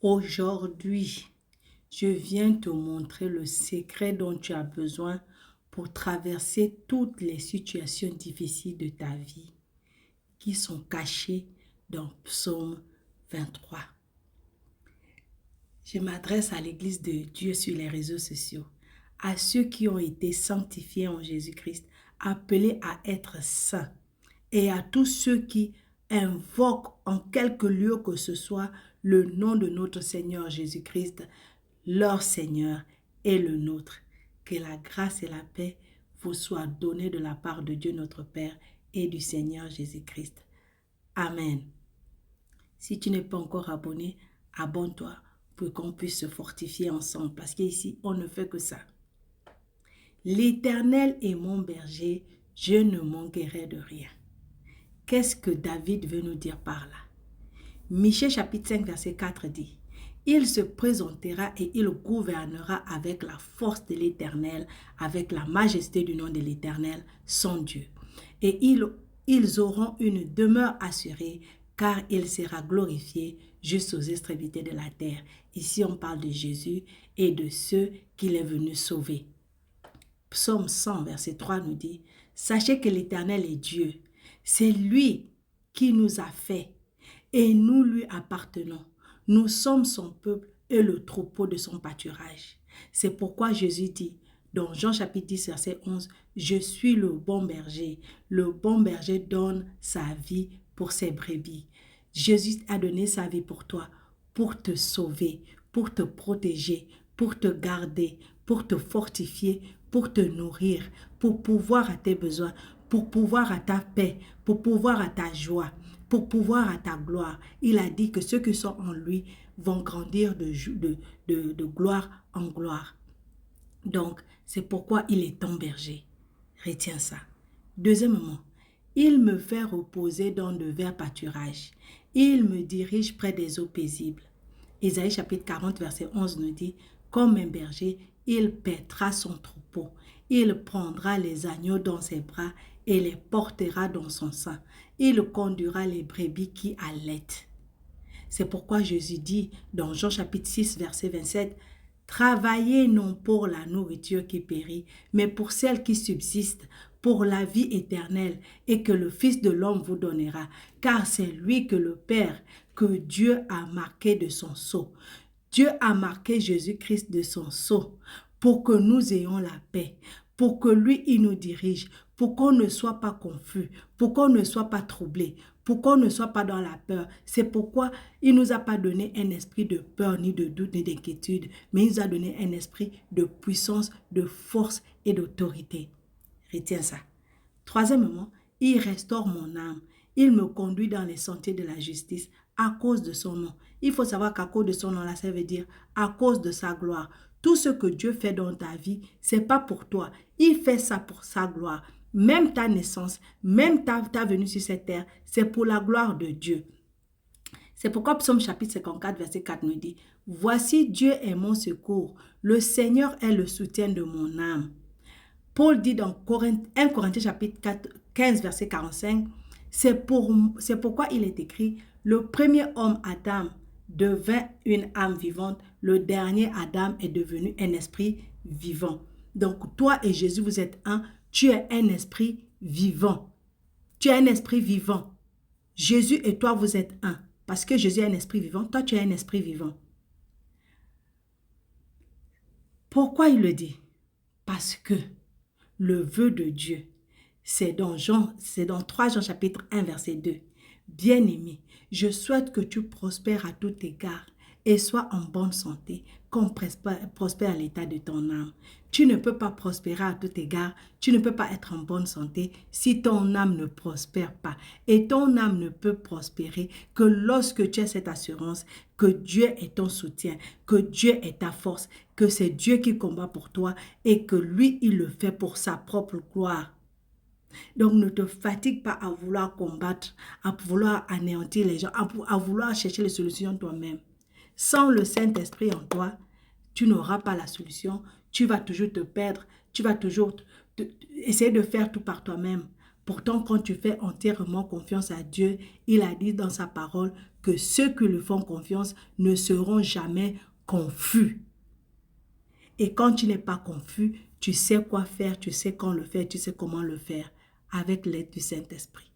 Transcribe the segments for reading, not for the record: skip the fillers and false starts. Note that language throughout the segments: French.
Aujourd'hui, je viens te montrer le secret dont tu as besoin pour traverser toutes les situations difficiles de ta vie qui sont cachées dans Psaume 23. Je m'adresse à l'Église de Dieu sur les réseaux sociaux, à ceux qui ont été sanctifiés en Jésus-Christ, appelés à être saints, et à tous ceux qui invoquent en quelque lieu que ce soit le nom de notre Seigneur Jésus-Christ, leur Seigneur et le nôtre. Que la grâce et la paix vous soient données de la part de Dieu notre Père et du Seigneur Jésus-Christ. Amen. Si tu n'es pas encore abonné, abonne-toi pour qu'on puisse se fortifier ensemble, parce qu'ici, on ne fait que ça. L'Éternel est mon berger, je ne manquerai de rien. Qu'est-ce que David veut nous dire par là? Michée chapitre 5 verset 4 dit: il se présentera et il gouvernera avec la force de l'Éternel, avec la majesté du nom de l'Éternel, son Dieu. Et ils auront une demeure assurée, car il sera glorifié jusqu'aux extrémités de la terre. Ici, on parle de Jésus et de ceux qu'il est venu sauver. Psaume 100, verset 3 nous dit: sachez que l'Éternel est Dieu. C'est lui qui nous a fait et nous lui appartenons. Nous sommes son peuple et le troupeau de son pâturage. C'est pourquoi Jésus dit dans Jean chapitre 10, verset 11, je suis le bon berger. Le bon berger donne sa vie pour ses brebis. Jésus a donné sa vie pour toi, pour te sauver, pour te protéger, pour te garder, pour te fortifier, pour te nourrir, pour pouvoir à tes besoins, pour pouvoir à ta paix, pour pouvoir à ta joie, pour pouvoir à ta gloire. Il a dit que ceux qui sont en lui vont grandir de gloire en gloire. Donc, c'est pourquoi il est ton berger. Retiens ça. Deuxièmement, il me fait reposer dans de verts pâturages. Il me dirige près des eaux paisibles. Ésaïe chapitre 40, verset 11 nous dit: comme un berger, il paîtra son troupeau. Il prendra les agneaux dans ses bras et les portera dans son sein. Il conduira les brebis qui allaitent. C'est pourquoi Jésus dit dans Jean chapitre 6, verset 27, travaillez non pour la nourriture qui périt, mais pour celle qui subsiste, pour la vie éternelle, et que le Fils de l'homme vous donnera, car c'est lui que le Père, que Dieu a marqué de son sceau. Dieu a marqué Jésus-Christ de son sceau pour que nous ayons la paix, pour que lui, il nous dirige, pour qu'on ne soit pas confus, pour qu'on ne soit pas troublé, pour qu'on ne soit pas dans la peur. C'est pourquoi il ne nous a pas donné un esprit de peur, ni de doute, ni d'inquiétude, mais il nous a donné un esprit de puissance, de force et d'autorité. Retiens ça. Troisièmement, il restaure mon âme. Il me conduit dans les sentiers de la justice à cause de son nom. Il faut savoir qu'à cause de son nom, là, ça veut dire à cause de sa gloire. Tout ce que Dieu fait dans ta vie, c'est pas pour toi. Il fait ça pour sa gloire. Même ta naissance, même ta venue sur cette terre, c'est pour la gloire de Dieu. C'est pourquoi Psaume chapitre 54, verset 4 nous dit: voici Dieu est mon secours. Le Seigneur est le soutien de mon âme. Paul dit dans 1 Corinthiens chapitre 15, verset 45, c'est pourquoi il est écrit: le premier homme, Adam, devint une âme vivante. Le dernier, Adam, est devenu un esprit vivant. Donc, toi et Jésus, vous êtes un. Tu es un esprit vivant. Tu es un esprit vivant. Jésus et toi, vous êtes un. Parce que Jésus est un esprit vivant, toi, tu es un esprit vivant. Pourquoi il le dit? Parce que le vœu de Dieu, c'est dans 3 Jean chapitre 1 verset 2. Bien-aimé, je souhaite que tu prospères à tout égard et sois en bonne santé, comme prospère l'état de ton âme. Tu ne peux pas prospérer à tout égard, tu ne peux pas être en bonne santé si ton âme ne prospère pas. Et ton âme ne peut prospérer que lorsque tu as cette assurance que Dieu est ton soutien, que Dieu est ta force, que c'est Dieu qui combat pour toi et que lui, il le fait pour sa propre gloire. Donc, ne te fatigue pas à vouloir combattre, à vouloir anéantir les gens, à vouloir chercher les solutions toi-même. Sans le Saint-Esprit en toi, tu n'auras pas la solution. Tu vas toujours te perdre. Tu vas toujours essayer de faire tout par toi-même. Pourtant, quand tu fais entièrement confiance à Dieu, il a dit dans sa parole que ceux qui lui font confiance ne seront jamais confus. Et quand tu n'es pas confus, tu sais quoi faire, tu sais quand le faire, tu sais comment le faire, avec l'aide du Saint-Esprit.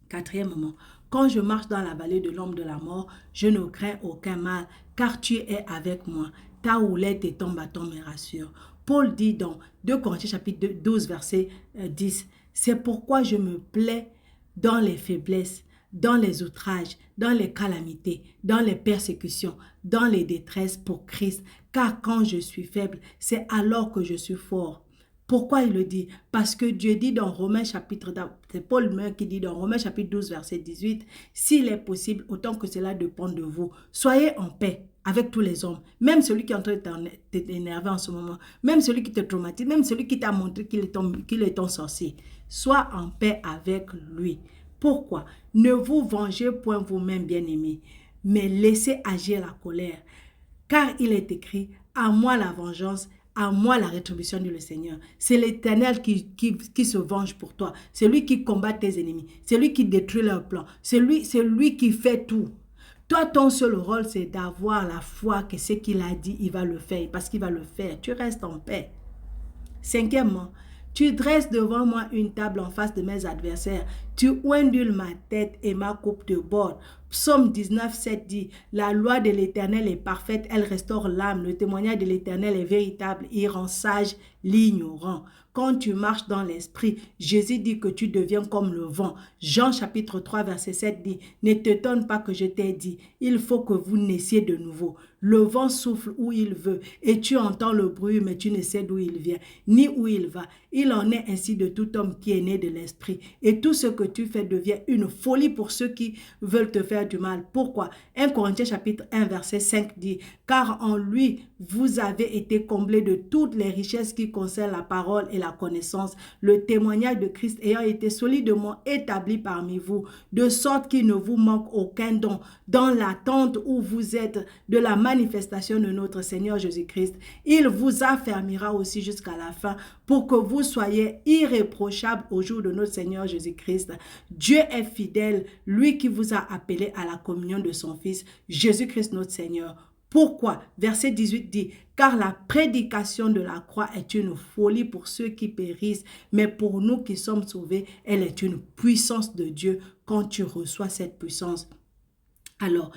Quatrièmement, quand je marche dans la vallée de l'ombre de la mort, je ne crains aucun mal, car tu es avec moi. Ta houlette et ton bâton me rassurent. Paul dit dans 2 Corinthiens chapitre 12, verset 10, « C'est pourquoi je me plais dans les faiblesses, dans les outrages, dans les calamités, dans les persécutions, dans les détresses pour Christ, car quand je suis faible, c'est alors que je suis fort. » Pourquoi il le dit? Parce que Dieu dit dans Romains chapitre, c'est Paul qui dit dans Romains chapitre 12, verset 18, « S'il est possible, autant que cela dépend de vous, soyez en paix avec tous les hommes, même celui qui est en train de t'énerver en ce moment, même celui qui te traumatise, même celui qui t'a montré qu'il est ton sorcier. Sois en paix avec lui. » Pourquoi? Ne vous vengez point vous-même, bien-aimés, mais laissez agir la colère. Car il est écrit, à moi la vengeance, à moi la rétribution, dit le Seigneur. C'est l'Éternel qui se venge pour toi. C'est lui qui combat tes ennemis. C'est lui qui détruit leurs plans. C'est lui qui fait tout. Toi, ton seul rôle, c'est d'avoir la foi que ce qu'il a dit, il va le faire. Parce qu'il va le faire. Tu restes en paix. Cinquièmement, tu dresses devant moi une table en face de mes adversaires. Tu oindules ma tête et ma coupe de bord. Psaume 19, 7 dit, « La loi de l'Éternel est parfaite, elle restaure l'âme. Le témoignage de l'Éternel est véritable, il rend sage l'ignorant. » Quand tu marches dans l'esprit, Jésus dit que tu deviens comme le vent. Jean chapitre 3 verset 7 dit, « Ne t'étonne pas que je t'ai dit, il faut que vous naissiez de nouveau. » Le vent souffle où il veut et tu entends le bruit, mais tu ne sais d'où il vient, ni où il va. Il en est ainsi de tout homme qui est né de l'esprit. Et tout ce que tu fais devient une folie pour ceux qui veulent te faire du mal. Pourquoi? 1 Corinthiens chapitre 1 verset 5 dit, « Car en lui, vous avez été comblés de toutes les richesses qui concernent la parole et la connaissance, le témoignage de Christ ayant été solidement établi parmi vous, de sorte qu'il ne vous manque aucun don, dans l'attente où vous êtes de la manifestation de notre Seigneur Jésus-Christ. Il vous affermira aussi jusqu'à la fin pour que vous soyez irréprochables au jour de notre Seigneur Jésus-Christ. Dieu est fidèle, lui qui vous a appelé à la communion de son Fils, Jésus-Christ notre Seigneur. Pourquoi? Verset 18 dit, « Car la prédication de la croix est une folie pour ceux qui périssent, mais pour nous qui sommes sauvés, elle est une puissance de Dieu quand tu reçois cette puissance. » Alors,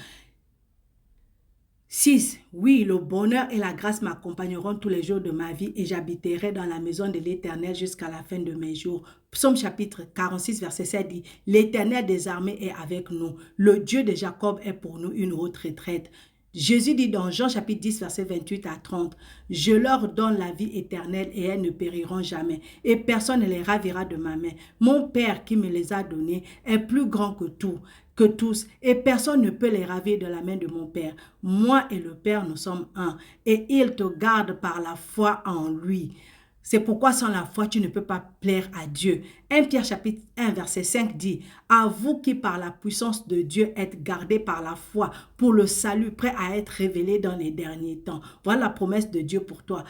6. Oui, le bonheur et la grâce m'accompagneront tous les jours de ma vie et j'habiterai dans la maison de l'Éternel jusqu'à la fin de mes jours. Psaume chapitre 46, verset 7 dit, « L'Éternel des armées est avec nous. Le Dieu de Jacob est pour nous une haute retraite. » Jésus dit dans Jean chapitre 10, verset 28 à 30, « Je leur donne la vie éternelle et elles ne périront jamais, et personne ne les ravira de ma main. Mon Père qui me les a donnés est plus grand que tous, et personne ne peut les ravir de la main de mon Père. Moi et le Père, nous sommes un, et il te garde par la foi en lui. » C'est pourquoi sans la foi, tu ne peux pas plaire à Dieu. 1 Pierre chapitre 1 verset 5 dit, « À vous qui par la puissance de Dieu êtes gardés par la foi pour le salut prêt à être révélé dans les derniers temps. » Voilà la promesse de Dieu pour toi.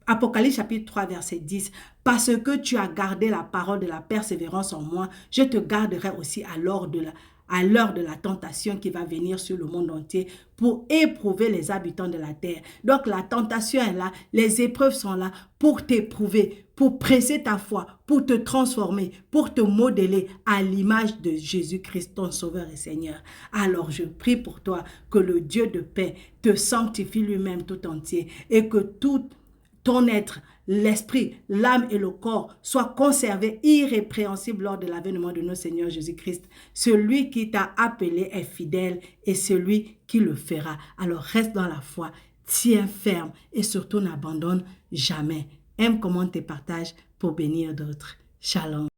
Apocalypse chapitre 3 verset 10, « Parce que tu as gardé la parole de la persévérance en moi, je te garderai aussi à l'heure de la tentation qui va venir sur le monde entier pour éprouver les habitants de la terre. » Donc la tentation est là, les épreuves sont là pour t'éprouver, pour presser ta foi, pour te transformer, pour te modeler à l'image de Jésus-Christ, ton Sauveur et Seigneur. Alors je prie pour toi que le Dieu de paix te sanctifie lui-même tout entier et que tout ton être, l'esprit, l'âme et le corps soient conservés irrépréhensibles lors de l'avènement de notre Seigneur Jésus-Christ. Celui qui t'a appelé est fidèle et celui qui le fera. Alors reste dans la foi, tiens ferme et surtout n'abandonne jamais. Aime, commente et partage pour bénir d'autres. Shalom.